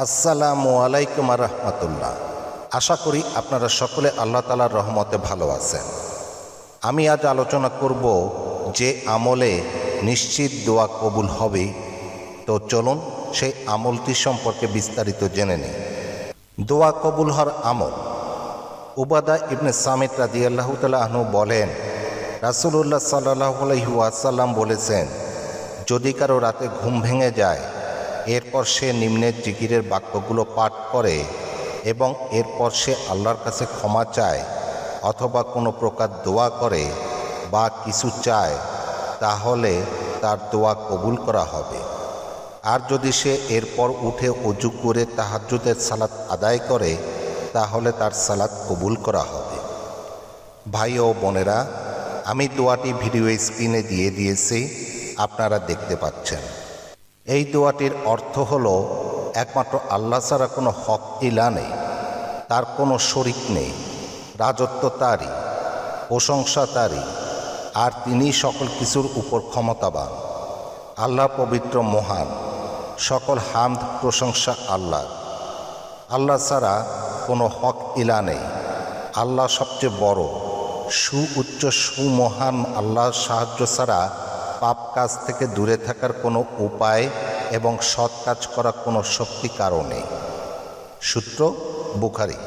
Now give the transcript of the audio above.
আসসালামু আলাইকুম রহমতুল্লাহ। আশা করি আপনারা সকলে আল্লাহ তাআলার রহমতে ভালো আছেন। আমি আজ আলোচনা করব যে আমলে নিশ্চিত দোয়া কবুল হবে। তো চলুন সেই আমলটি সম্পর্কে বিস্তারিত জেনে নিই। দোয়া কবুল হওয়ার আমল। উবাদা ইবনে সামিত রাদিয়াল্লাহু তাআলা আনহু বলেন, রাসূলুল্লাহ সাল্লাল্লাহু আলাইহি ওয়াসাল্লাম বলেছেন, যদি কারো রাতে ঘুম ভেঙে যায়, এরপর সে নিম্নের জিকিরের বাক্যগুলো পাঠ করে এবং এরপর সে আল্লাহর কাছে ক্ষমা চায় অথবা কোনো প্রকার দোয়া করে বা কিছু চায়, তাহলে তার দোয়া কবুল করা হবে। আর যদি সে এরপর উঠে ওযু করে তাহাজ্জুদের সালাত আদায় করে, তাহলে তার সালাত কবুল করা হবে। ভাই ও বোনেরা, আমি দোয়াটি ভিডিও স্ক্রিনে দিয়ে দিয়েছি, আপনারা দেখতে পাচ্ছেন। এই দোয়াটির অর্থ হলো, একমাত্র আল্লাহ ছাড়া কোনো হক ইলা নেই, তার কোনো শরিক নেই, রাজত্ব তারই, প্রশংসা তারই, আর তিনি সকল কিছুর উপর ক্ষমতাবান। আল্লাহ পবিত্র মহান, সকল হামদ প্রশংসা আল্লাহ। আল্লাহ ছাড়া কোনো হক ইলা নেই, আল্লাহ সবচেয়ে বড়, সুউচ্চ সুমহান। আল্লাহর সাহায্য ছাড়া পাপ কাজ থেকে দূরে থাকার কোনো উপায় এবং সৎ কাজ করার কোনো শক্তি কারও নেই। সূত্র বুখারী।